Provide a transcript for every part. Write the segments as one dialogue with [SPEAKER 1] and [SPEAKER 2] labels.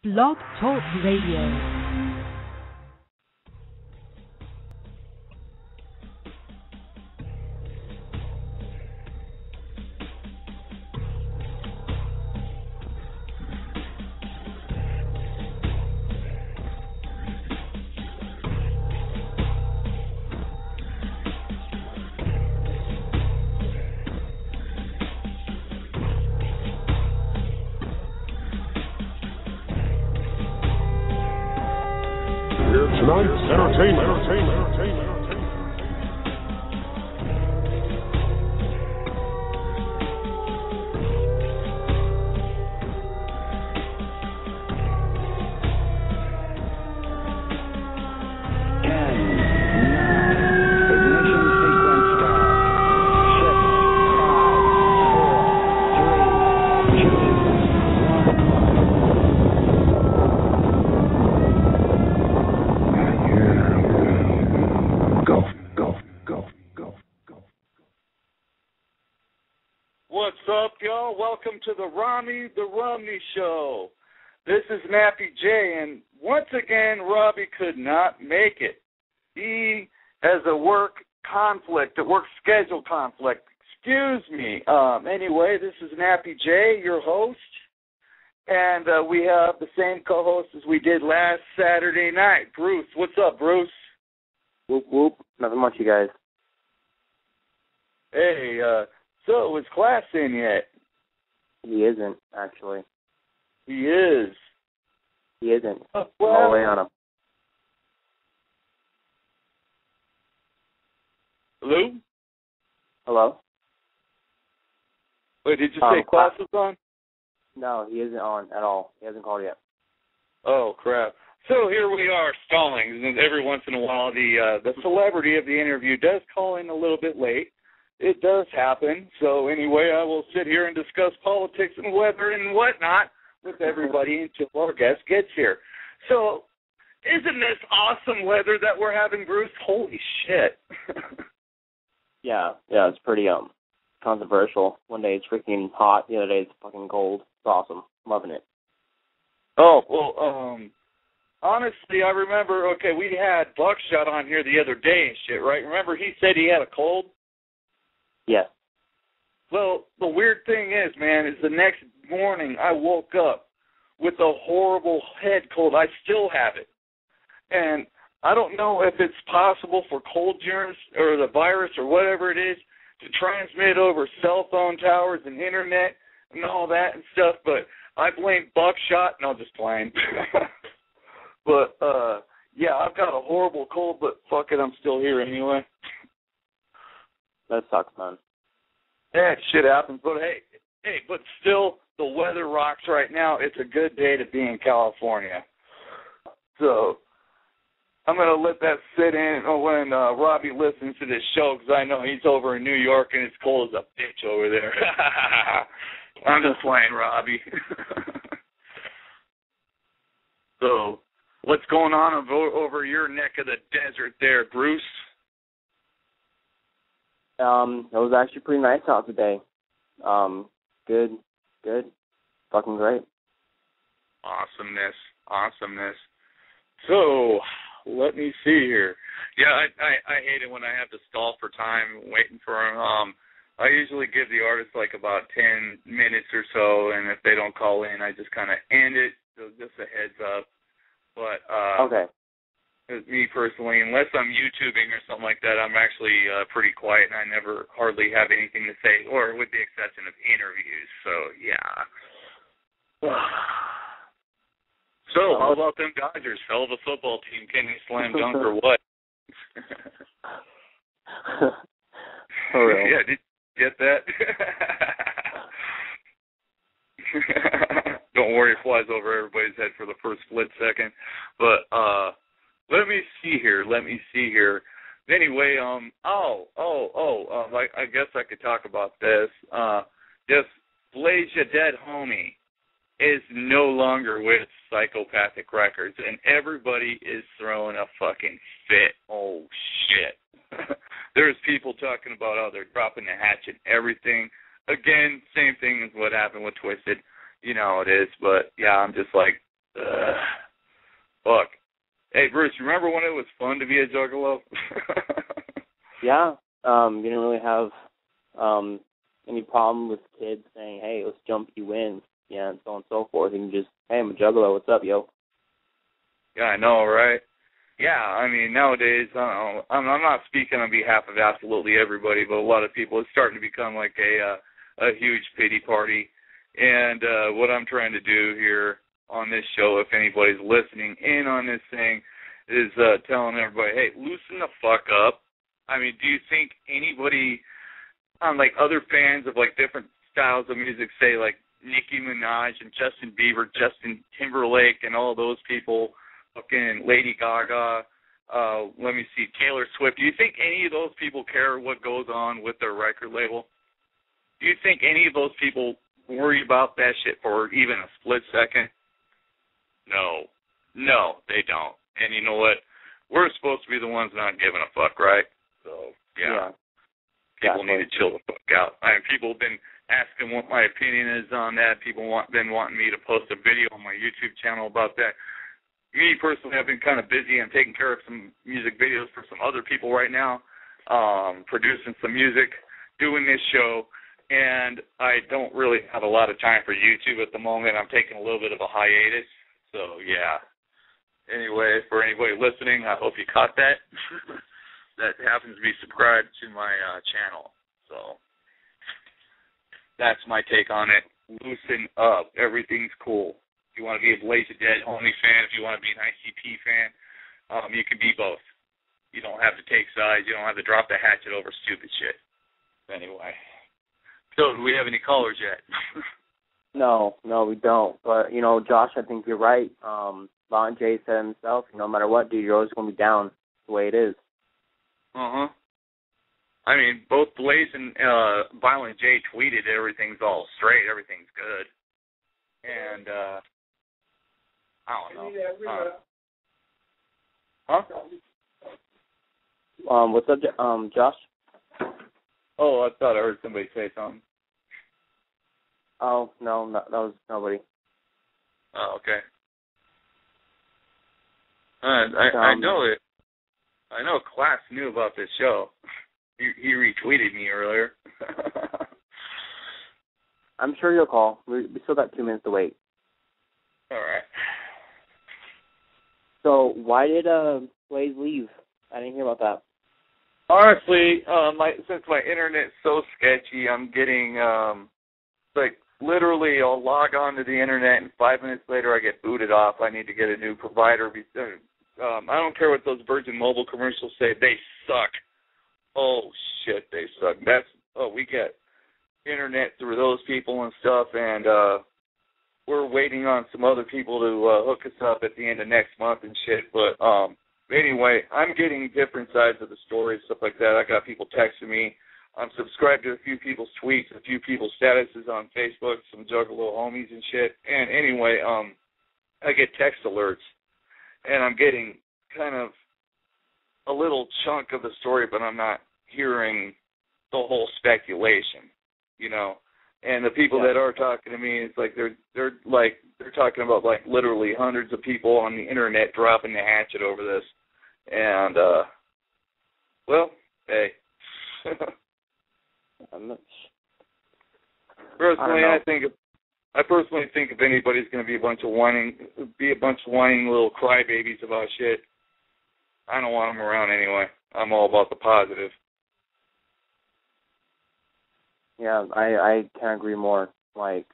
[SPEAKER 1] Blog Talk Radio.
[SPEAKER 2] Welcome to the Rummy Show. This is Nappy J, and once again, Robbie could not make it. He has a work schedule conflict. Excuse me. Anyway, this is Nappy J, your host, and we have the same co-host as we did last Saturday night. Bruce, what's up, Bruce?
[SPEAKER 3] Whoop, whoop. Nothing much, you guys.
[SPEAKER 2] Hey, so is CLAAS in yet?
[SPEAKER 3] He isn't, actually.
[SPEAKER 2] He is.
[SPEAKER 3] He isn't.
[SPEAKER 2] Well,
[SPEAKER 3] all the way on him.
[SPEAKER 2] Hello?
[SPEAKER 3] Hello?
[SPEAKER 2] Wait, did you say CLAAS was on?
[SPEAKER 3] No, he isn't on at all. He hasn't called yet.
[SPEAKER 2] Oh, crap. So here we are, stalling. And every once in a while, the celebrity of the interview does call in a little bit late. It does happen. So anyway, I will sit here and discuss politics and weather and whatnot with everybody until our guest gets here. So isn't this awesome weather that we're having, Bruce? Holy shit.
[SPEAKER 3] Yeah, it's pretty controversial. One day it's freaking hot, the other day it's fucking cold. It's awesome. Loving it.
[SPEAKER 2] Oh, well, honestly, I remember, we had Buckshot on here the other day and shit, right? Remember he said he had a cold?
[SPEAKER 3] Yes.
[SPEAKER 2] Well, the weird thing is, man, is the next morning I woke up with a horrible head cold. I still have it. And I don't know if it's possible for cold germs or the virus or whatever it is to transmit over cell phone towers and internet and all that and stuff, but I blame Buckshot. No, just playing. But, yeah, I've got a horrible cold, but fuck it, I'm still here anyway.
[SPEAKER 3] That sucks, man.
[SPEAKER 2] Yeah, shit happens, but but still, the weather rocks right now. It's a good day to be in California. So I'm going to let that sit in when Robbie listens to this show, because I know he's over in New York and it's cold as a bitch over there. I'm just playing, Robbie. So what's going on over your neck of the desert there, Bruce?
[SPEAKER 3] It was actually pretty nice out today. Good. Fucking great.
[SPEAKER 2] Awesomeness. So, let me see here. Yeah, I hate it when I have to stall for time waiting for him. I usually give the artist like about 10 minutes or so, and if they don't call in, I just kind of end it, so just a heads up. But,
[SPEAKER 3] okay.
[SPEAKER 2] Me personally, unless I'm YouTubing or something like that, I'm actually pretty quiet, and I never hardly have anything to say, or with the exception of interviews. So, yeah. So, how about them Dodgers? Hell of a football team. Can they slam dunk or what?
[SPEAKER 3] For real.
[SPEAKER 2] Yeah, did you get that? Don't worry, it flies over everybody's head for the first split second. But, Let me see here. Anyway, I guess I could talk about this. Yes, Blaze Ya Dead Homie is no longer with Psychopathic Records, and everybody is throwing a fucking fit. Oh, shit. There's people talking about how they're dropping the hatch and everything. Again, same thing as what happened with Twisted. You know how it is, but, yeah, I'm just like, Fuck. Hey, Bruce, remember when it was fun to be a juggalo?
[SPEAKER 3] Yeah. You didn't really have any problem with kids saying, hey, let's jump, you win, yeah, and so on and so forth. You can just, hey, I'm a juggalo, what's up, yo?
[SPEAKER 2] Yeah, I know, right? Yeah, I mean, nowadays, I'm not speaking on behalf of absolutely everybody, but a lot of people, it's starting to become like a huge pity party. And what I'm trying to do here on this show, if anybody's listening in on this thing, is telling everybody, hey, loosen the fuck up. I mean, do you think anybody, like other fans of like different styles of music, say like Nicki Minaj and Justin Bieber, Justin Timberlake, and all those people, fucking Lady Gaga, let me see, Taylor Swift, do you think any of those people care what goes on with their record label? Do you think any of those people worry about that shit for even a split second? No, they don't. And you know what? We're supposed to be the ones not giving a fuck, right? So, yeah. People need to chill the fuck out. I mean, people have been asking what my opinion is on that. People been wanting me to post a video on my YouTube channel about that. Me, personally, I've been kind of busy. I'm taking care of some music videos for some other people right now, producing some music, doing this show, and I don't really have a lot of time for YouTube at the moment. I'm taking a little bit of a hiatus, so yeah. Anyway, for anybody listening, I hope you caught that. That happens to be subscribed to my channel. So that's my take on it. Loosen up. Everything's cool. If you want to be a Blaze of Dead only fan, if you want to be an ICP fan, you can be both. You don't have to take sides. You don't have to drop the hatchet over stupid shit. Anyway. So, do we have any callers yet?
[SPEAKER 3] No, we don't. But, you know, Josh, I think you're right. Violent J said himself, no matter what, dude, you're always going to be down the way it is.
[SPEAKER 2] Uh-huh. I mean, both Blaze and Violent J tweeted everything's all straight, everything's good. And, I don't know. Huh?
[SPEAKER 3] What's up, Josh?
[SPEAKER 2] Oh, I thought I heard somebody say something.
[SPEAKER 3] Oh, no, that was nobody.
[SPEAKER 2] Oh, okay. I know it. I know CLAAS knew about this show. He retweeted me earlier.
[SPEAKER 3] I'm sure you'll call. We still got 2 minutes to wait.
[SPEAKER 2] All right.
[SPEAKER 3] So why did Blaze leave? I didn't hear about that.
[SPEAKER 2] Honestly, since my internet's so sketchy, I'm getting like literally I'll log on to the internet and 5 minutes later I get booted off. I need to get a new provider. I don't care what those Virgin Mobile commercials say. They suck. Oh shit, they suck. We get internet through those people and stuff, and we're waiting on some other people to hook us up at the end of next month and shit. But anyway, I'm getting different sides of the story, stuff like that. I got people texting me. I'm subscribed to a few people's tweets, a few people's statuses on Facebook, some Juggalo homies and shit. And anyway, I get text alerts, and I'm getting kind of a little chunk of the story, but I'm not hearing the whole speculation, you know. And the people that are talking to me, it's like they're talking about like literally hundreds of people on the internet dropping the hatchet over this. And well, hey. Personally, I personally think if anybody's going to be a bunch of whining little crybabies about shit, I don't want them around anyway. I'm all about the positive.
[SPEAKER 3] Yeah, I can't agree more. Like,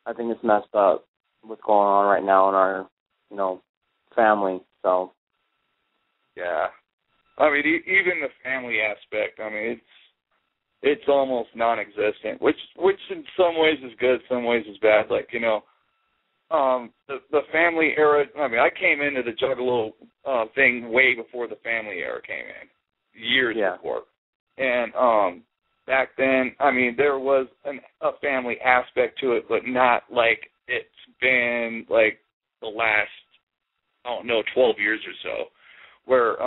[SPEAKER 3] I think it's messed up what's going on right now in our, family. So.
[SPEAKER 2] Yeah. I mean, even the family aspect. I mean, it's almost non-existent, which in some ways is good, some ways is bad. Like, the family era. I mean, I came into the Juggalo thing way before the family era came in, years before. And back then, I mean, there was a family aspect to it, but not like it's been like the last, 12 years or so, where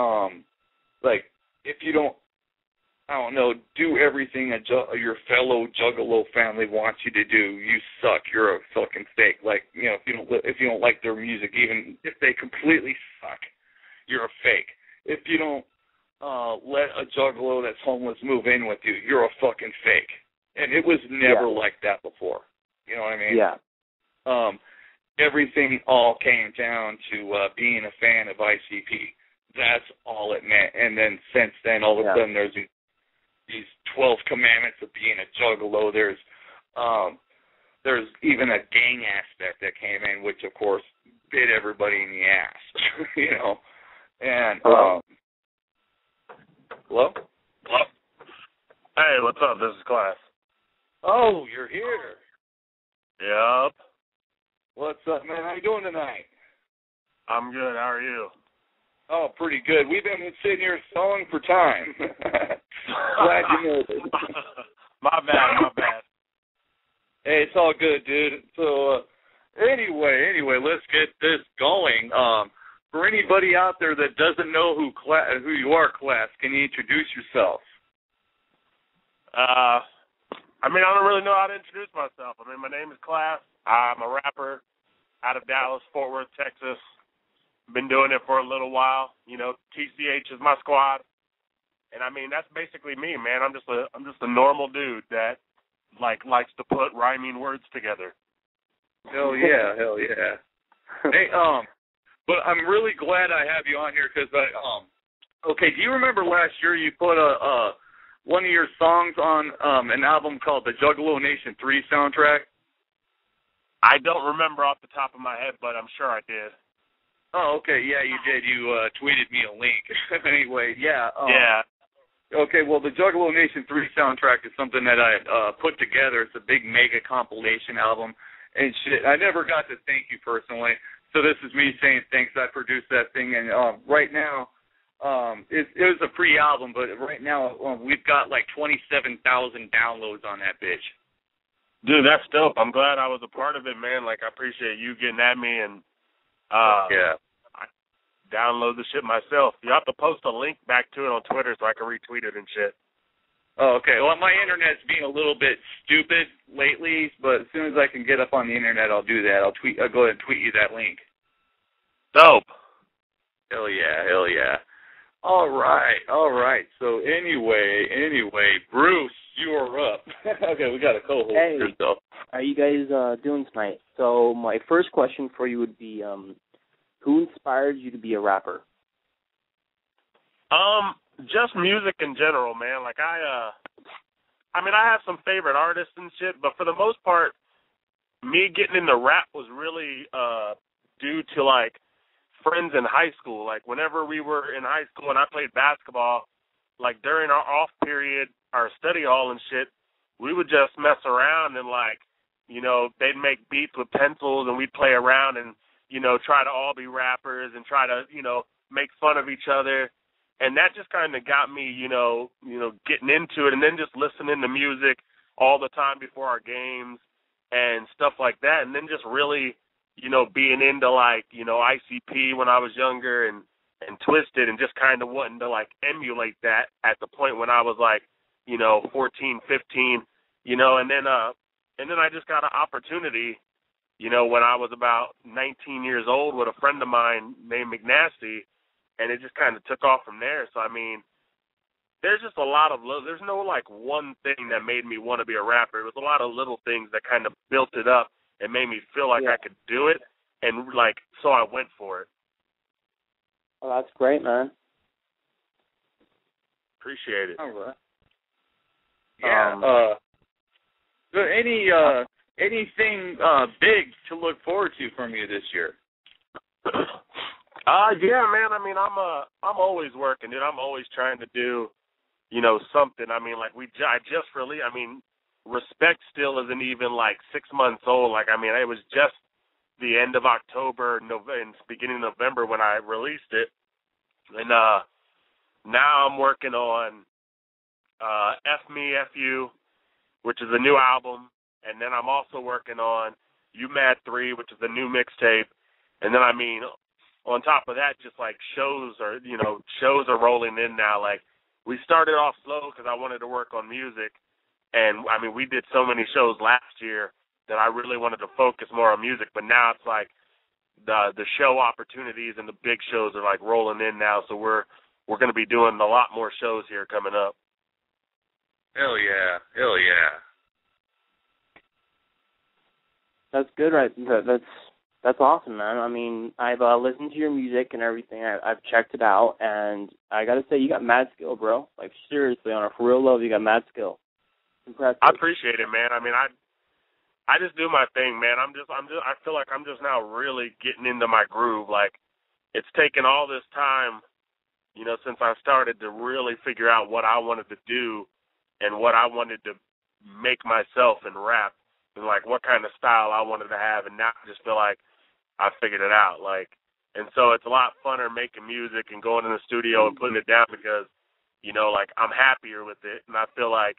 [SPEAKER 2] like if you don't I don't know, do everything your fellow Juggalo family wants you to do. You suck. You're a fucking fake. Like, you know, if you don't like their music, even if they completely suck, you're a fake. If you don't let a Juggalo that's homeless move in with you, you're a fucking fake. And it was never like that before. You know what I mean?
[SPEAKER 3] Yeah.
[SPEAKER 2] Everything all came down to being a fan of ICP. That's all it meant. And then since then, all of a sudden, there's these 12 commandments of being a Juggalo. There's even a gang aspect that came in, which, of course, bit everybody in the ass, you know. And, hello?
[SPEAKER 4] Hello? Hey, what's up? This is CLAAS.
[SPEAKER 2] Oh, you're here.
[SPEAKER 4] Yep.
[SPEAKER 2] What's up, man? How you doing tonight?
[SPEAKER 4] I'm good. How are you?
[SPEAKER 2] Oh, pretty good. We've been sitting here stalling for time. Glad you know this.
[SPEAKER 4] My bad.
[SPEAKER 2] Hey, it's all good, dude. So, anyway, let's get this going. For anybody out there that doesn't know who you are, CLAAS, can you introduce yourself?
[SPEAKER 4] I mean, I don't really know how to introduce myself. I mean, my name is CLAAS. I'm a rapper out of Dallas, Fort Worth, Texas. Been doing it for a little while. You know, TCH is my squad. And I mean, that's basically me, man. I'm just a normal dude that likes to put rhyming words together.
[SPEAKER 2] Hell yeah. Hey, but I'm really glad I have you on here because okay, do you remember last year you put one of your songs on an album called the Juggalo Nation 3 soundtrack?
[SPEAKER 4] I don't remember off the top of my head, but I'm sure I did.
[SPEAKER 2] Oh, okay, yeah, you did. You tweeted me a link. Anyway, yeah.
[SPEAKER 4] Yeah.
[SPEAKER 2] Okay, well, the Juggalo Nation 3 soundtrack is something that I put together. It's a big mega compilation album and shit. I never got to thank you personally, so this is me saying thanks. I produced that thing, and right now, it was a pre-album, but right now we've got like 27,000 downloads on that bitch.
[SPEAKER 4] Dude, that's dope. I'm glad I was a part of it, man. Like, I appreciate you getting at me, and
[SPEAKER 2] yeah.
[SPEAKER 4] I download the shit myself. You have to post a link back to it on Twitter so I can retweet it and shit.
[SPEAKER 2] Oh, okay. Well, my internet's being a little bit stupid lately, but as soon as I can get up on the internet, I'll do that. I'll go ahead and tweet you that link.
[SPEAKER 4] Dope.
[SPEAKER 2] Hell yeah. All right. So anyway, Bruce, you are up. Okay, we got a co-host here, so.
[SPEAKER 3] How are you guys doing tonight? So my first question for you would be, who inspired you to be a rapper?
[SPEAKER 4] Just music in general, man. Like I have some favorite artists and shit, but for the most part, me getting into rap was really due to like friends in high school. Like whenever we were in high school and I played basketball, like during our off period, our study hall and shit, we would just mess around and like, you know, they'd make beats with pencils and we'd play around and, you know, try to all be rappers and try to, you know, make fun of each other. And that just kind of got me, you know, getting into it, and then just listening to music all the time before our games and stuff like that. And then just really, you know, being into like, you know, ICP when I was younger and Twisted, and just kind of wanting to like emulate that at the point when I was like, you know, 14, 15, you know, and then I just got an opportunity, you know, when I was about 19 years old with a friend of mine named McNasty, and it just kind of took off from there. So, I mean, there's just a lot of there's no, like, one thing that made me want to be a rapper. It was a lot of little things that kind of built it up and made me feel like I could do it, and, like, so I went for it.
[SPEAKER 3] Oh, that's great, man.
[SPEAKER 4] Appreciate it.
[SPEAKER 2] All right. Yeah. Anything big to look forward to from you this year?
[SPEAKER 4] Yeah, man. I mean, I'm always working, dude. I'm always trying to do, you know, something. I mean, like I just really, I mean, R.E.S.P.E.C.T still isn't even like 6 months old. Like, I mean, it was just the end of October, and beginning of November when I released it, and now I'm working on F Me F You, which is a new album, and then I'm also working on UMAD 3, which is a new mixtape, and then I mean, on top of that, just like shows are rolling in now. Like we started off slow because I wanted to work on music. And, I mean, we did so many shows last year that I really wanted to focus more on music. But now it's like the show opportunities and the big shows are, like, rolling in now. So we're going to be doing a lot more shows here coming up.
[SPEAKER 2] Hell yeah. Hell yeah.
[SPEAKER 3] That's good, right? That's awesome, man. I mean, I've listened to your music and everything. I've checked it out, and I got to say, you got mad skill, bro. Like, seriously, on a for real love, you got mad skill. Impressive.
[SPEAKER 4] I appreciate it, man. I mean, I just do my thing, man. I feel like I'm just now really getting into my groove. Like, it's taken all this time, you know, since I started to really figure out what I wanted to do and what I wanted to make myself in rap and, like, what kind of style I wanted to have. And now I just feel like I figured it out. Like, and so it's a lot funner making music and going in the studio and putting it down because, you know, like, I'm happier with it. And I feel like,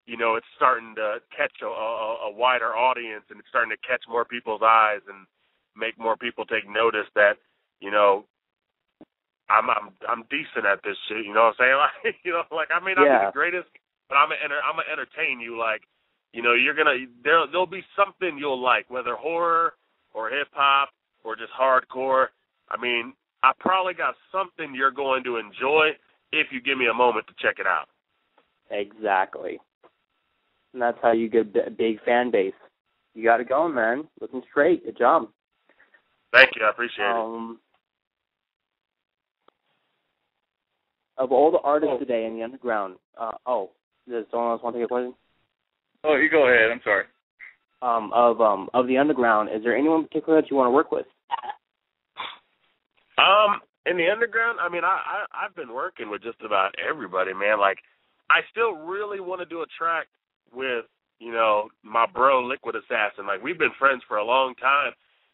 [SPEAKER 4] you know, it's starting to catch a wider audience and it's starting to catch more people's eyes and make more people take notice that, you know, I'm decent at this shit. You know what I'm saying? Like, you know, like I may not be the greatest, but I'm gonna entertain you. Like, you know, there'll be something you'll like, whether horror or hip hop or just hardcore. I mean, I probably got something you're going to enjoy if you give me a moment to check it out.
[SPEAKER 3] Exactly. And that's how you get a big fan base. You got it going, man. Looking straight. Good job.
[SPEAKER 4] Thank you. I appreciate it.
[SPEAKER 3] Of all the artists today in the underground, does someone else want to take a question?
[SPEAKER 2] Oh, you go ahead. I'm sorry.
[SPEAKER 3] Of the underground, is there anyone in particular that you want to work with?
[SPEAKER 4] In the underground, I mean, I've been working with just about everybody, man. Like, I still really want to do a track with, you know, my bro Liquid Assassin. Like, we've been friends for a long time,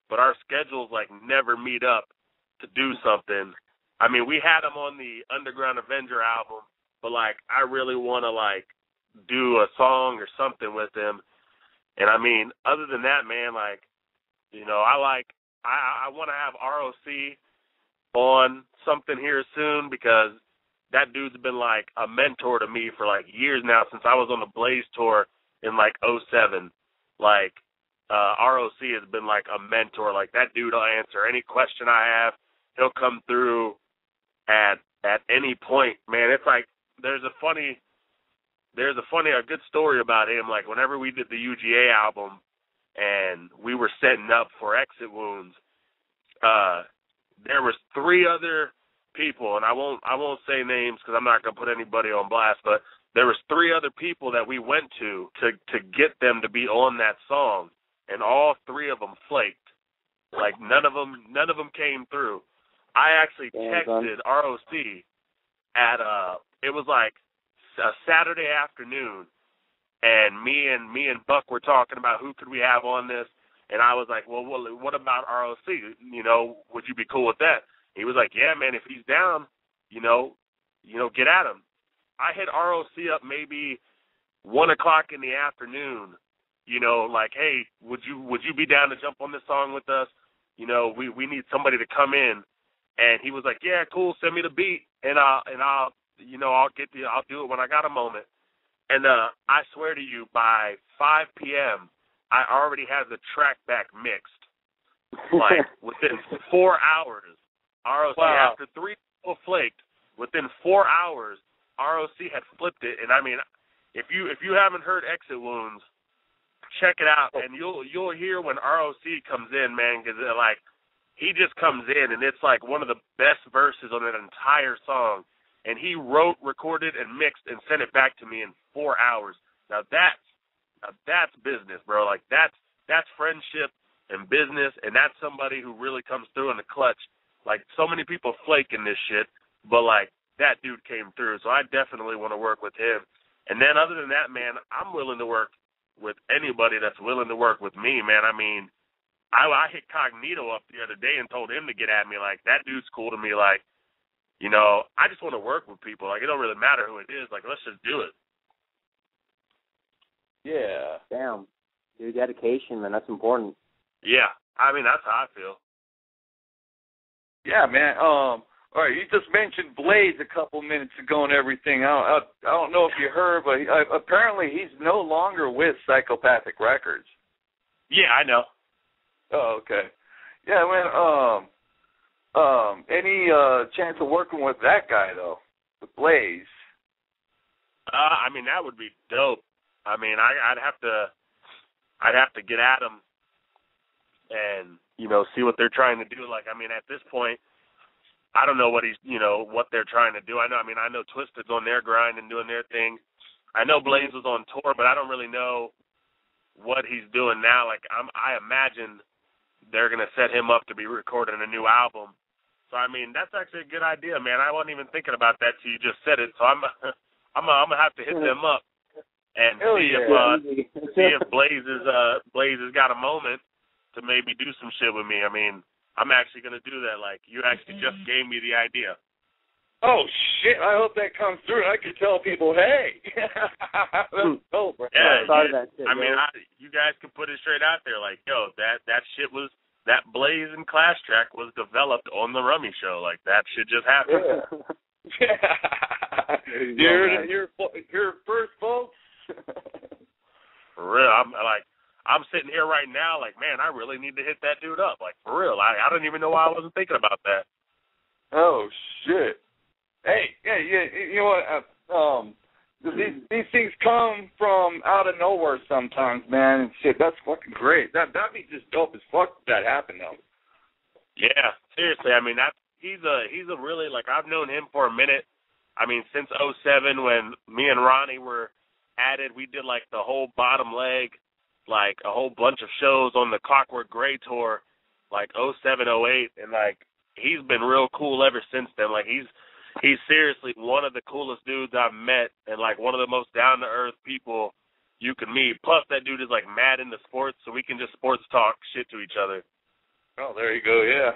[SPEAKER 4] but our schedules, like, never meet up to do something. I mean, we had him on the Underground Avenger album, but, like, I really want to, like, do a song or something with him. And, I mean, other than that, man, like, you know, I want to have R.O.C. on something here soon because that dude's been, like, a mentor to me for, like, years now since I was on the Blaze tour in, like, 2007. Like, R.O.C. has been, like, a mentor. Like, that dude will answer any question I have. He'll come through at any point. Man, it's like there's a good story about him. Like, whenever we did the UGA album and we were setting up for Exit Wounds, there was 3 other people, and I won't say names because I'm not gonna put anybody on blast, but there was 3 other people that we went to get them to be on that song, and all 3 of them flaked. Like, none of them came through. I actually texted R.O.C. at it was like a Saturday afternoon, and me and Buck were talking about who could we have on this, and I was like, well, what about R.O.C.? You know, would you be cool with that? He was like, yeah, man, if he's down, you know, get at him. I hit R.O.C. up maybe 1 o'clock in the afternoon, you know, like, hey, would you be down to jump on this song with us? You know, we need somebody to come in. And he was like, yeah, cool, send me the beat, and I'll do it when I got a moment. And I swear to you, by 5 p.m., I already had the track back mixed. Like, within 4 hours, R.O.C.
[SPEAKER 2] Wow.
[SPEAKER 4] After 3 people flaked, within 4 hours, R.O.C. had flipped it. And I mean, if you haven't heard Exit Wounds, check it out, and you'll hear when R.O.C. comes in, man, because like, he just comes in, and it's like one of the best verses on that entire song. And he wrote, recorded, and mixed and sent it back to me in 4 hours. Now that's business, bro. Like, that's friendship and business, and that's somebody who really comes through in the clutch. Like, so many people flake in this shit, but, like, that dude came through. So I definitely want to work with him. And then other than that, man, I'm willing to work with anybody that's willing to work with me, man. I mean, I hit Cognito up the other day and told him to get at me. Like, that dude's cool to me. Like, you know, I just want to work with people. Like, it don't really matter who it is. Like, let's just do it.
[SPEAKER 2] Yeah.
[SPEAKER 3] Damn. Your dedication, man, that's important.
[SPEAKER 4] Yeah. I mean, that's how I feel.
[SPEAKER 2] Yeah, man. All right, you just mentioned Blaze a couple minutes ago and everything. I don't know if you heard, but apparently he's no longer with Psychopathic Records.
[SPEAKER 4] Yeah, I know.
[SPEAKER 2] Oh, okay. Yeah, man. Any chance of working with that guy though, with Blaze?
[SPEAKER 4] I mean, that would be dope. I mean, I'd have to get at him and see what they're trying to do. Like, I mean, at this point, I don't know what what they're trying to do. I know Twisted's on their grind and doing their thing. I know Blaze was on tour, but I don't really know what he's doing now. Like, I imagine they're gonna set him up to be recording a new album. So I mean, that's actually a good idea, man. I wasn't even thinking about that till you just said it. So I'm gonna have to hit them up and see if Blaze has got a moment to maybe do some shit with me. I mean, I'm actually gonna do that. Like, you actually just gave me the idea.
[SPEAKER 2] Oh shit! I hope that comes through. I can tell people, hey, that's dope.
[SPEAKER 4] Yeah,
[SPEAKER 3] that shit,
[SPEAKER 4] you guys can put it straight out there. Like, yo, that shit was, that Blaze and CLAAS track was developed on the Rummy show. Like, that shit just happened.
[SPEAKER 2] Yeah. You're first, folks.
[SPEAKER 4] For real, I'm sitting here right now, like, man, I really need to hit that dude up. Like, for real, I don't even know why I wasn't thinking about that.
[SPEAKER 2] Oh shit. Hey, yeah, you know what? These things come from out of nowhere sometimes, man. And shit, that's fucking great. That'd be just dope as fuck if that happened, though.
[SPEAKER 4] Yeah, seriously. I mean, he's a really, like, I've known him for a minute. I mean, since 2007 when me and Ronnie were at it, we did like the whole bottom leg, like a whole bunch of shows on the Clockwork Gray tour, like 2007, 2008, and like he's been real cool ever since then. Like, he's seriously one of the coolest dudes I've met, and like one of the most down to earth people you can meet. Plus, that dude is like mad into sports, so we can just sports talk shit to each other.
[SPEAKER 2] Oh, there you go. Yeah,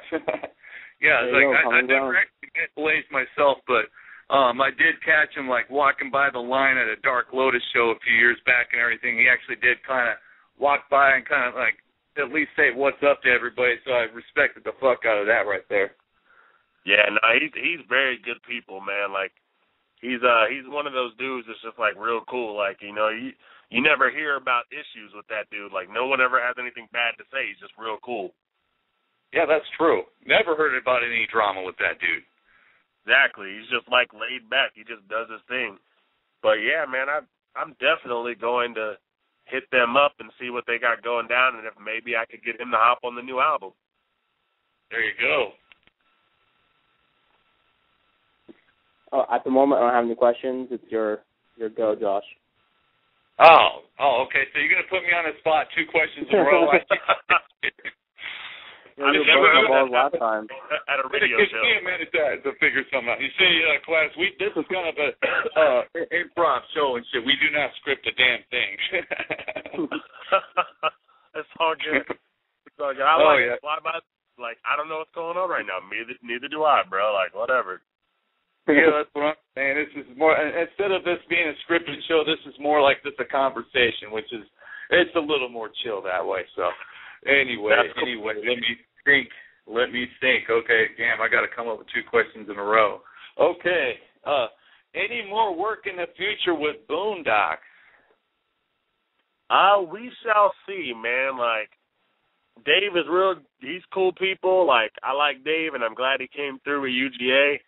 [SPEAKER 2] yeah. It's like I never actually met Blaze myself, but I did catch him like walking by the line at a Dark Lotus show a few years back and everything. He actually did kind of walk by and kind of like at least say what's up to everybody. So I respected the fuck out of that right there.
[SPEAKER 4] Yeah, no, he's very good people, man. Like, he's one of those dudes that's just like real cool. Like, you never hear about issues with that dude. Like, no one ever has anything bad to say. He's just real cool.
[SPEAKER 2] Yeah, that's true. Never heard about any drama with that dude.
[SPEAKER 4] Exactly. He's just like laid back. He just does his thing. But yeah, man, I'm definitely going to hit them up and see what they got going down, and if maybe I could get him to hop on the new album.
[SPEAKER 2] There you go.
[SPEAKER 3] At the moment, I don't have any questions. It's your go, Josh.
[SPEAKER 2] Oh, okay. So you're gonna put me on the spot. 2 questions in a row.
[SPEAKER 3] You were breaking the balls last time.
[SPEAKER 4] At a radio
[SPEAKER 2] show. Give me a minute to figure something out. You see, class, this is kind of a improv show and shit. We do not script a damn thing.
[SPEAKER 4] It's all good. It's all good. I don't know what's going on right now. Neither do I, bro. Like, whatever.
[SPEAKER 2] Yeah, that's what I'm saying. This is more, instead of this being a scripted show, this is more like just a conversation, it's a little more chill that way. So, anyway, let me think. Okay, damn, I got to come up with 2 questions in a row. Okay, any more work in the future with Boondock?
[SPEAKER 4] We shall see, man. Like, Dave is he's cool people. Like, I like Dave, and I'm glad he came through with UGA.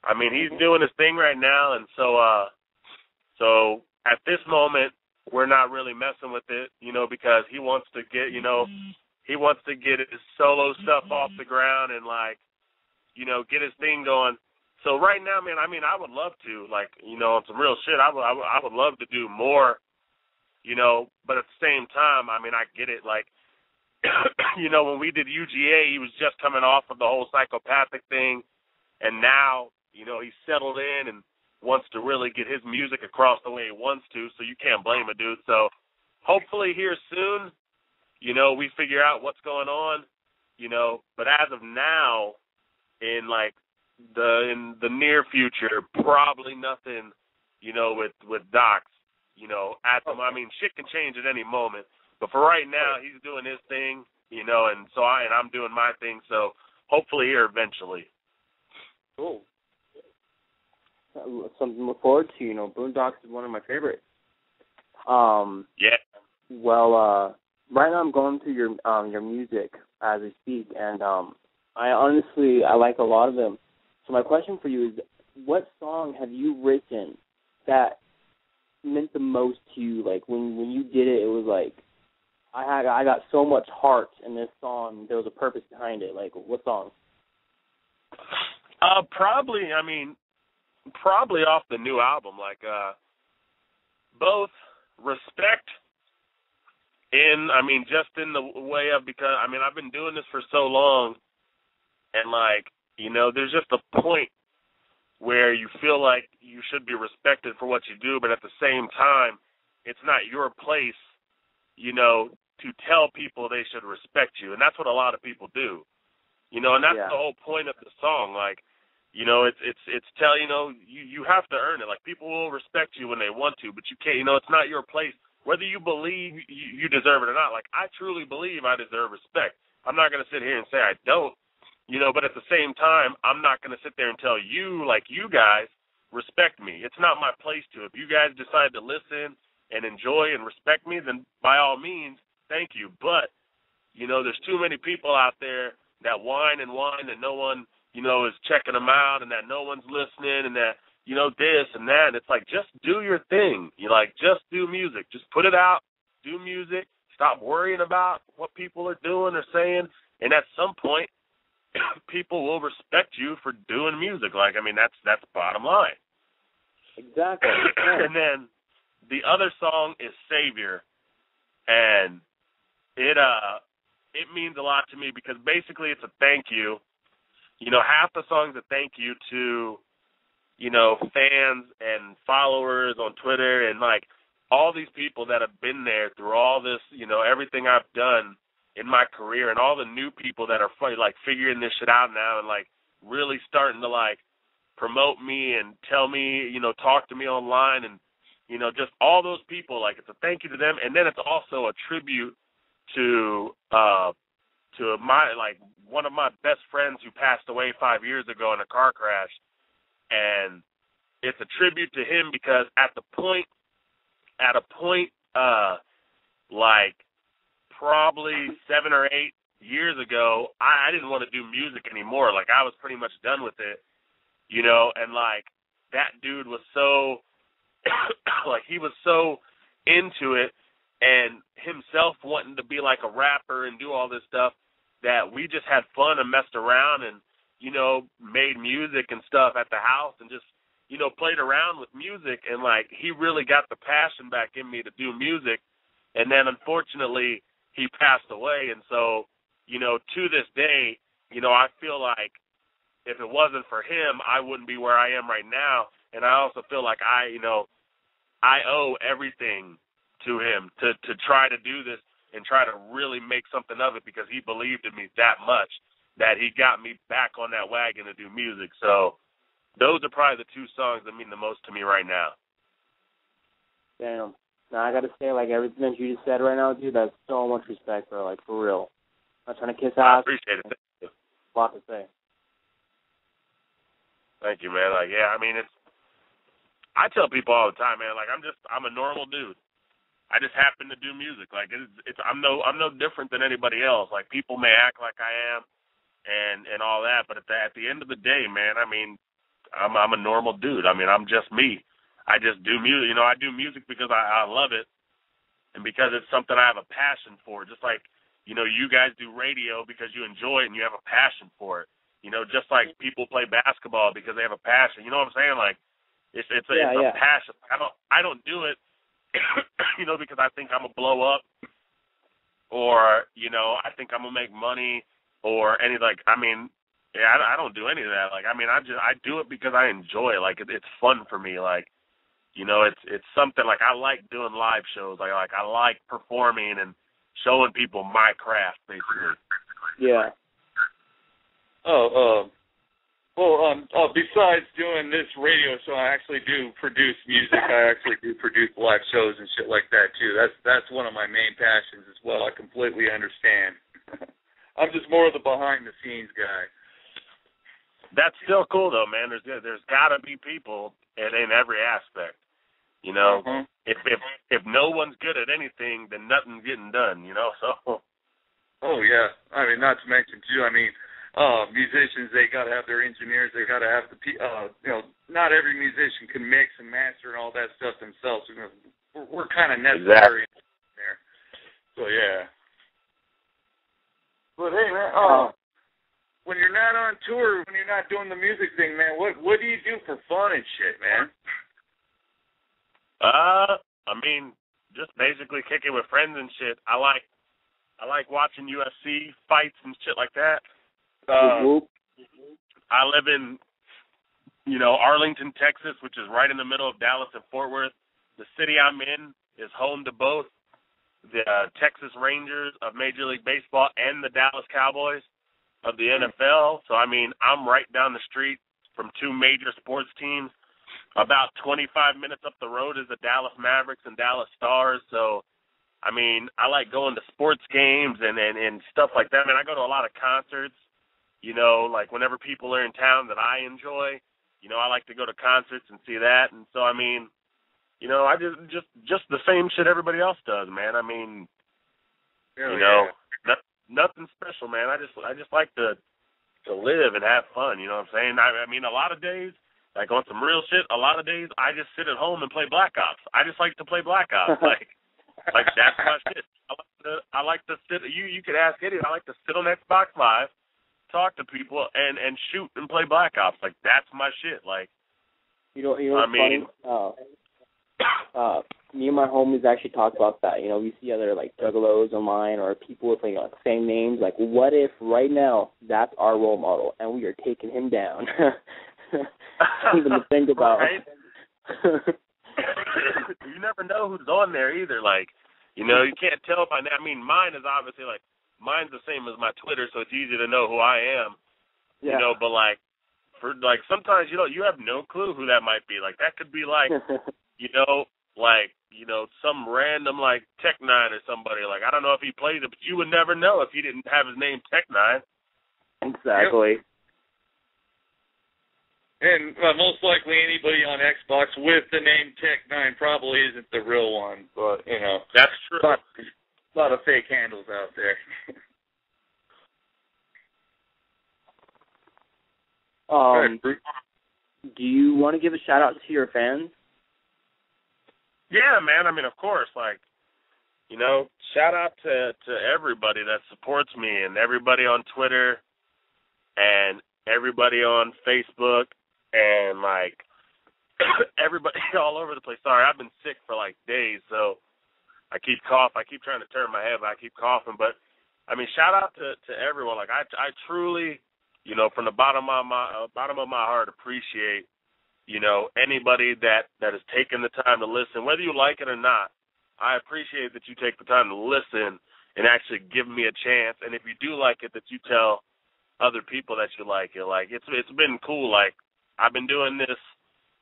[SPEAKER 4] I mean, he's doing his thing right now, and so at this moment, we're not really messing with it, because he wants to get, he wants to get his solo stuff off the ground and, like, get his thing going. So right now, man, I mean, I would love to, like, on some real shit, I would love to do more, but at the same time, I mean, I get it, like, when we did UGA, he was just coming off of the whole psychopathic thing, and now, he's settled in and wants to really get his music across the way he wants to, so you can't blame a dude. So hopefully here soon, we figure out what's going on, but as of now, in the near future, probably nothing, with Docs, I mean, shit can change at any moment, but for right now, he's doing his thing, and I'm doing my thing, so hopefully here eventually.
[SPEAKER 2] Cool.
[SPEAKER 3] Something to look forward to. You know, Boondocks is one of my favorites.
[SPEAKER 4] Yeah.
[SPEAKER 3] Well, right now I'm going through your music as we speak, and I like a lot of them. So my question for you is, what song have you written that meant the most to you? Like when you did it, it was like I got so much heart in this song. There was a purpose behind it. Like, what song?
[SPEAKER 4] Probably off the new album. Like both Respect just in the way of, because I've been doing this for so long, and there's just a point where you feel like you should be respected for what you do, but at the same time, it's not your place, to tell people they should respect you. And that's what a lot of people do, and that's the whole point of the song. You have to earn it. Like, people will respect you when they want to, but you can't, it's not your place, whether you believe you deserve it or not. Like, I truly believe I deserve respect. I'm not going to sit here and say I don't, but at the same time, I'm not going to sit there and tell you, like, you guys respect me. It's not my place to. If you guys decide to listen and enjoy and respect me, then by all means, thank you. But, there's too many people out there that whine and no one, is checking them out, and that no one's listening, and that, this and that. And it's like, just do your thing. Just do music. Just put it out, do music, stop worrying about what people are doing or saying, and at some point, people will respect you for doing music. That's the bottom line.
[SPEAKER 3] Exactly.
[SPEAKER 4] And then the other song is Savior, and it means a lot to me because basically it's a thank you. Half the song's a thank you to, fans and followers on Twitter and, all these people that have been there through all this, everything I've done in my career, and all the new people that are, figuring this shit out now and, really starting to, promote me and tell me, talk to me online and, just all those people. It's a thank you to them. And then it's also a tribute to my, one of my best friends who passed away 5 years ago in a car crash. And it's a tribute to him because at a point, probably 7 or 8 years ago, I didn't want to do music anymore. I was pretty much done with it, and that dude was so, he was so into it and himself wanting to be a rapper and do all this stuff that we just had fun and messed around and, made music and stuff at the house and just, played around with music. And he really got the passion back in me to do music. And then unfortunately he passed away. And so, to this day, I feel like if it wasn't for him, I wouldn't be where I am right now. And I also feel like I owe everything to him to try to do this and try to really make something of it because he believed in me that much that he got me back on that wagon to do music. So those are probably the two songs that mean the most to me right now.
[SPEAKER 3] Damn. Now, I got to say, everything that you just said right now, dude, that's so much respect, bro, for real. I'm not trying to kiss ass.
[SPEAKER 4] I appreciate it. Thank you.
[SPEAKER 3] A lot to say.
[SPEAKER 4] Thank you, man. I tell people all the time, man, I'm a normal dude. I just happen to do music. I'm no different than anybody else. People may act like I am and all that, but at the end of the day, man, I'm a normal dude. I'm just me. I just do music. I do music because I love it and because it's something I have a passion for. Just like, you guys do radio because you enjoy it and you have a passion for it. Just like people play basketball because they have a passion. You know what I'm saying? It's a passion. I don't do it, because I think I'm gonna blow up, or I think I'm gonna make money, or I don't do any of that. I do it because I enjoy it. It's fun for me. It's something I like doing live shows. I like performing and showing people my craft, basically.
[SPEAKER 3] Yeah.
[SPEAKER 2] Besides doing this radio show, I actually do produce music. I actually do produce live shows and shit like that too. That's one of my main passions as well. I completely understand. I'm just more of the behind the scenes guy.
[SPEAKER 4] that's still cool though, man. There's got to be people in every aspect. You know, if no one's good at anything, then nothing's getting done. You know, so.
[SPEAKER 2] Oh yeah, I mean, not to mention too. I mean, musicians, they got to have their engineers. They got to have the you know, not every musician can mix and master and all that stuff themselves. You know, we're kind of necessary there. So yeah. But hey, man, when you're not on tour, when you're not doing the music thing, man, what do you do for fun and shit, man?
[SPEAKER 4] I mean, just basically kicking with friends and shit. I like watching UFC fights and shit like that. I live in, you know, Arlington, Texas, which is right in the middle of Dallas and Fort Worth. The city I'm in is home to both the Texas Rangers of Major League Baseball and the Dallas Cowboys of the NFL. So, I mean, I'm right down the street from two major sports teams. About 25 minutes up the road is the Dallas Mavericks and Dallas Stars. So, I mean, I like going to sports games and stuff like that. I mean, I go to a lot of concerts, you know, like whenever people are in town that I enjoy, you know, I like to go to concerts and see that. And so, I mean, you know, I just the same shit everybody else does, man. I mean, you know, nothing special, man. I just like to live and have fun, you know what I'm saying? I mean, a lot of days, like on some real shit, a lot of days I just sit at home and play Black Ops. I just like to play Black Ops. Like that's my shit. I like to sit. You could ask Eddie. I like to sit on Xbox Live, talk to people, and shoot and play Black Ops. Like that's my shit. Like
[SPEAKER 3] you know what's funny? Me and my homies actually talk about that. You know, we see other like juggalos online or people with like same names. Like, what if right now that's our role model and we are taking him down? Something to think about.
[SPEAKER 4] Right? You never know who's on there either. Like, you know, you can't tell by now. I mean, mine is obviously like mine's the same as my Twitter, so it's easy to know who I am. Yeah. You know, but like for like sometimes you have no clue who that might be. Like that could be like you know, like, you know, some random like Tech9 or somebody. Like I don't know if he plays it, but you would never know if he didn't have his name Tech9.
[SPEAKER 3] Exactly.
[SPEAKER 2] Yep. And most likely anybody on Xbox with the name Tech9 probably isn't the real one, but, you know.
[SPEAKER 4] That's true.
[SPEAKER 2] A lot of fake handles out there.
[SPEAKER 3] Do you want to give a shout-out to your fans?
[SPEAKER 4] Yeah, man. I mean, of course, like, you know, shout out to everybody that supports me and everybody on Twitter and everybody on Facebook. And, like, everybody all over the place. Sorry, I've been sick for, like, days, so I keep coughing. I keep trying to turn my head, but I keep coughing. But, I mean, shout out to everyone. Like, I truly, you know, from the bottom of my heart appreciate, you know, anybody that has taken the time to listen. Whether you like it or not, I appreciate that you take the time to listen and actually give me a chance. And if you do like it, that you tell other people that you like it. Like, it's been cool, like, I've been doing this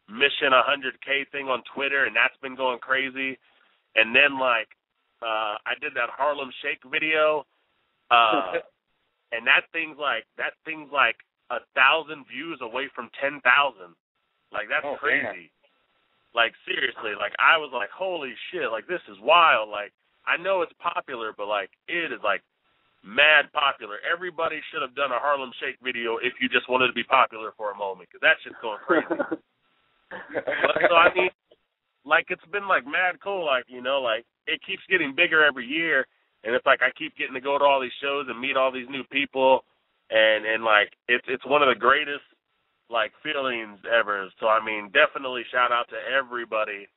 [SPEAKER 4] Mission 100K thing on Twitter, and that's been going crazy. And then, like, I did that Harlem Shake video, and that thing's like 1,000 views away from 10,000. Like, that's crazy. Man. Like, seriously, like, I was like, holy shit, like, this is wild. Like, I know it's popular, but, like, it is, like, mad popular. Everybody should have done a Harlem Shake video if you just wanted to be popular for a moment, because that shit's going crazy. But, so, I mean, like, it's been, like, mad cool. Like, you know, like, it keeps getting bigger every year, and it's like I keep getting to go to all these shows and meet all these new people, and like, it's one of the greatest, like, feelings ever. So, I mean, definitely shout out to everybody,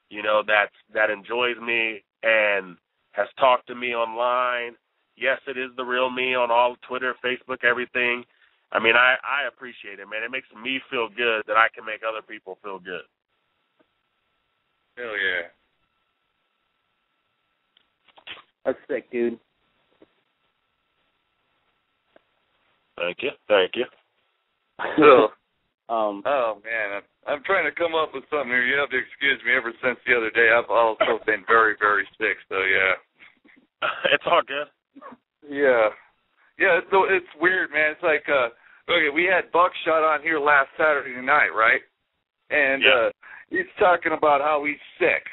[SPEAKER 4] you know, that enjoys me and has talked to me online. Yes, it is the real me on all Twitter, Facebook, everything. I mean, I appreciate it, man. It makes me feel good that I can make other people feel good.
[SPEAKER 2] Hell yeah.
[SPEAKER 3] That's sick, dude.
[SPEAKER 2] Thank you. So, oh, man, I'm trying to come up with something here. You have to excuse me. Ever since the other day, I've also been very, very sick, so yeah.
[SPEAKER 4] It's all good.
[SPEAKER 2] Yeah. Yeah, so it's weird, man. It's like Okay, we had Buckshot on here last Saturday night, right? And he's talking about how he's sick,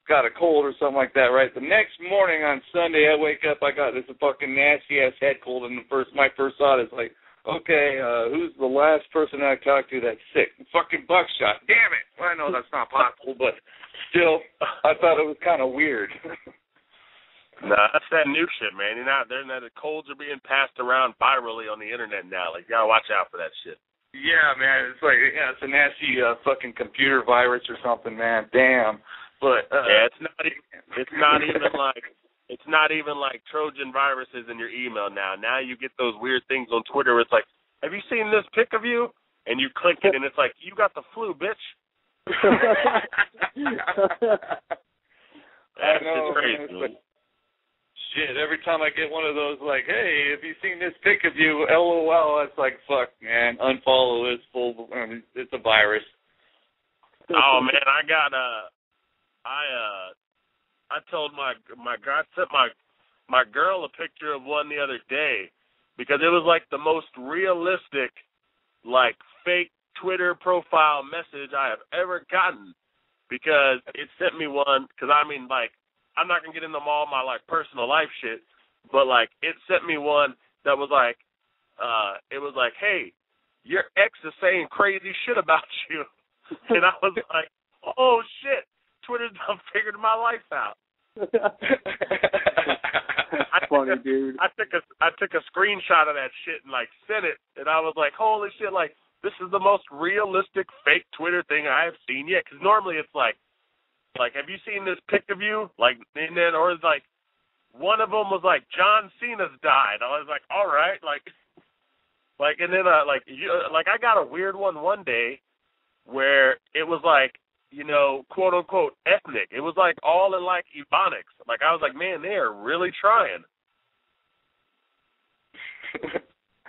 [SPEAKER 2] got a cold or something like that, right? The next morning on Sunday, I wake up, I got this fucking nasty-ass head cold, and my first thought is like, okay, who's the last person I talked to that's sick? Fucking Buckshot. Damn it. Well, I know that's not possible, but still, I thought it was kind of weird.
[SPEAKER 4] Nah, that's that new shit, man. You're not there. The colds are being passed around virally on the internet now. Like, you gotta watch out for that shit.
[SPEAKER 2] Yeah, man. It's like, it's a nasty fucking computer virus or something, man. Damn. But
[SPEAKER 4] it's not even like Trojan viruses in your email now. Now you get those weird things on Twitter. It's like, have you seen this pic of you? And you click it, and it's like, you got the flu, bitch. That's just crazy.
[SPEAKER 2] Shit, every time I get one of those, like, hey, have you seen this pic of you? LOL, it's like, fuck, man, unfollow this full. It's a virus.
[SPEAKER 4] Oh man, I told I sent my girl a picture of one the other day because it was like the most realistic, like fake Twitter profile message I have ever gotten because it sent me one because I mean like. I'm not going to get into all my, like, personal life shit, but, like, it sent me one that was like, it was like, hey, your ex is saying crazy shit about you. And I was like, oh, shit, Twitter's done figured my life out.
[SPEAKER 3] Funny, dude.
[SPEAKER 4] I took a screenshot of that shit and, like, sent it, and I was like, holy shit, like, this is the most realistic fake Twitter thing I have seen yet, because normally it's like, have you seen this pic of you? Like, and then, or like, one of them was like, John Cena's died. I was like, all right, like, and then, I got a weird one day where it was like, you know, quote unquote ethnic. It was like all in like Ebonics. Like, I was like, man, they are really trying.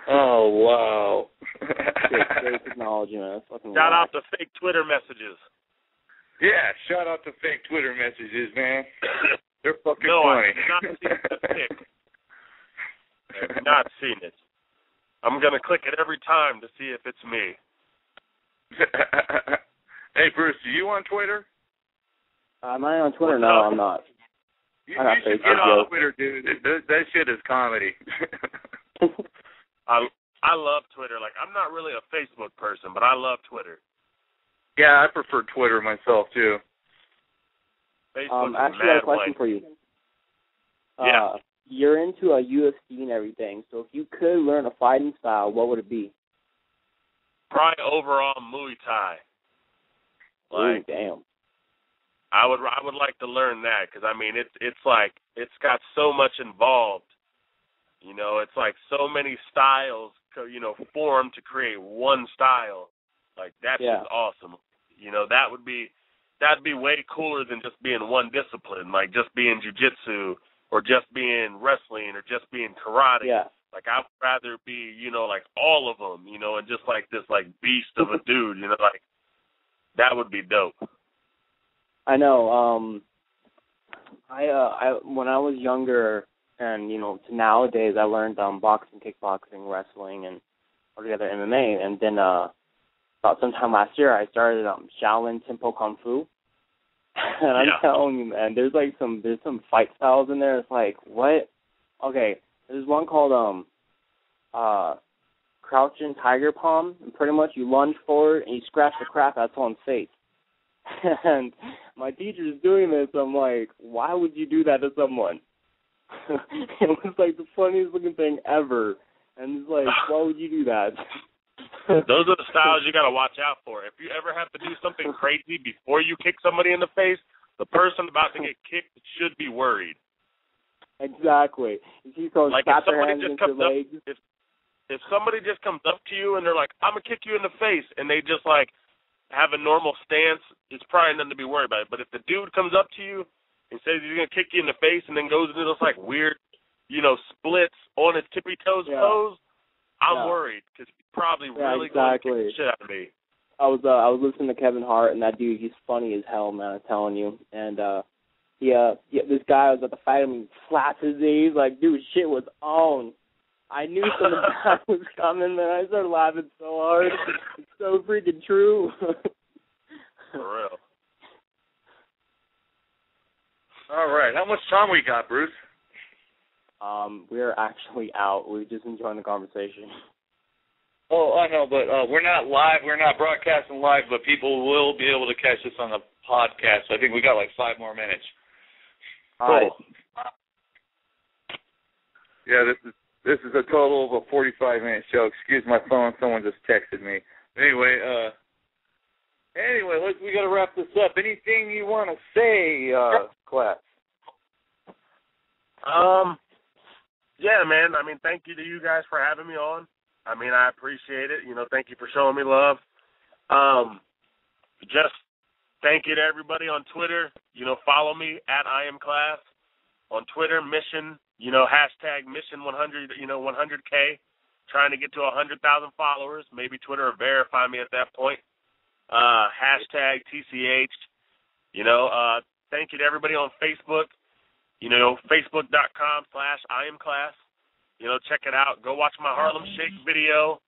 [SPEAKER 2] Oh wow!
[SPEAKER 3] Great technology, man.
[SPEAKER 4] Shout out to fake Twitter messages.
[SPEAKER 2] Yeah, shout out to fake Twitter messages, man. They're fucking funny.
[SPEAKER 4] I have not seen the pic. I have not seen it. I'm going to click it every time to see if it's me.
[SPEAKER 2] Hey, Bruce, are you on Twitter?
[SPEAKER 3] Am I on Twitter? No, I'm not.
[SPEAKER 2] You should get on Twitter, dude. That shit is comedy.
[SPEAKER 4] I love Twitter. Like, I'm not really a Facebook person, but I love Twitter.
[SPEAKER 2] Yeah, I prefer Twitter myself, too.
[SPEAKER 3] Actually, I have a question for you.
[SPEAKER 4] Yeah.
[SPEAKER 3] You're into a UFC and everything, so if you could learn a fighting style, what would it be?
[SPEAKER 4] Probably overall Muay Thai. Like,
[SPEAKER 3] ooh, damn.
[SPEAKER 4] I would like to learn that because, I mean, it's like, it's got so much involved. You know, it's like so many styles, you know, formed to create one style. Like, that's just awesome. You know, that'd be way cooler than just being one discipline, like just being jiu-jitsu or just being wrestling or just being karate.
[SPEAKER 3] Yeah.
[SPEAKER 4] Like, I'd rather be, you know, like all of them, you know, and just like this, like, beast of a dude, you know, like, that would be dope.
[SPEAKER 3] I know. I when I was younger and, you know, to nowadays, I learned boxing, kickboxing, wrestling, and altogether MMA, and then about sometime last year, I started Shaolin Tempo Kung Fu, and I'm telling you, man, there's some fight styles in there. It's like, what? Okay, there's one called Crouching Tiger Palm, and pretty much you lunge forward and you scratch the crap out of someone's face. And my teacher's doing this. I'm like, why would you do that to someone? It was like the funniest looking thing ever, and it's like, why would you do that?
[SPEAKER 4] Those are the styles you got to watch out for. If you ever have to do something crazy before you kick somebody in the face, the person about to get kicked should be worried.
[SPEAKER 3] Exactly. If
[SPEAKER 4] like if somebody just comes up, if somebody just comes up to you and they're like, "I'm gonna kick you in the face," and they just like have a normal stance, it's probably nothing to be worried about. But if the dude comes up to you and says he's gonna kick you in the face and then goes into this like weird, you know, splits on his tippy toes pose, I'm worried because he's probably really going to kick the shit out of me.
[SPEAKER 3] I was listening to Kevin Hart, and that dude, he's funny as hell, man, I'm telling you. And this guy was at the fight, and he slapped his knee. He's like, dude, shit was on. I knew something bad was coming, man. I started laughing so hard. It's so freaking true.
[SPEAKER 4] For real.
[SPEAKER 2] All right. How much time we got, Bruce?
[SPEAKER 3] We're actually out. We're just enjoying the conversation.
[SPEAKER 2] Oh, I know, but we're not live. We're not broadcasting live, but people will be able to catch us on the podcast. I think we got like 5 more minutes.
[SPEAKER 3] All right.
[SPEAKER 2] Yeah, this is a total of a 45-minute show. Excuse my phone. Someone just texted me. Anyway, we got to wrap this up. Anything you want to say, CLAAS?
[SPEAKER 4] Yeah, man. I mean, thank you to you guys for having me on. I mean, I appreciate it. Thank you for showing me love. Just thank you to everybody on Twitter. Follow me at I am CLAAS on Twitter. Mission, hashtag Mission 100, 100K. Trying to get to 100,000 followers. Maybe Twitter will verify me at that point. Hashtag TCH. Thank you to everybody on Facebook. Facebook.com/I am CLAAS. Check it out. Go watch my Harlem Shake video.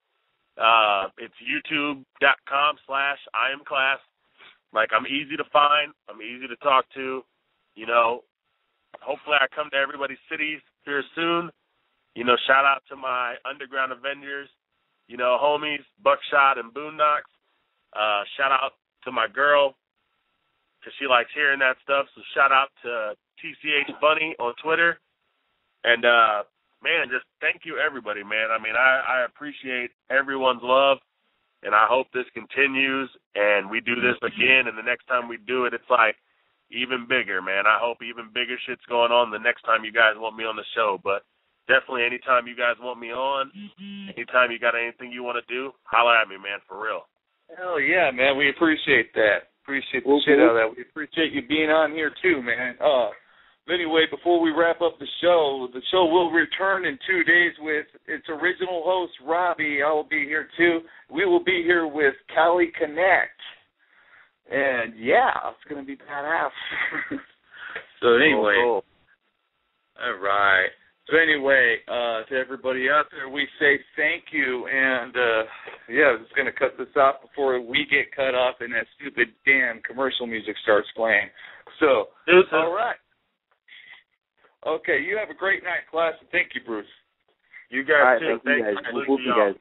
[SPEAKER 4] It's youtube.com/I am CLAAS. Like, I'm easy to find. I'm easy to talk to. Hopefully I come to everybody's cities here soon. Shout out to my Underground Avengers, homies, Buckshot and Boondocks. Shout out to my girl, because she likes hearing that stuff. So shout out to TCH Bunny on Twitter. And, man, just thank you, everybody, man. I mean, I appreciate everyone's love, and I hope this continues, and we do this again, and the next time we do it, it's like even bigger, man. I hope even bigger shit's going on the next time you guys want me on the show. But definitely anytime you guys want me on, anytime you got anything you want to do, holler at me, man, for real.
[SPEAKER 2] Hell yeah, man. We appreciate that. Appreciate the shit out of that. We appreciate you being on here, too, man. Anyway, before we wrap up the show will return in 2 days with its original host, Robbie. I will be here, too. We will be here with Cali Connect. And, yeah, it's going to be badass. So, anyway.
[SPEAKER 4] Cool.
[SPEAKER 2] All right. So, anyway, to everybody out there, we say thank you. And, yeah, I'm just going to cut this off before we get cut off and that stupid damn commercial music starts playing. So, all right. Okay, you have a great night, CLAAS, and thank you, Bruce.
[SPEAKER 4] You guys, too.
[SPEAKER 3] Thank you guys.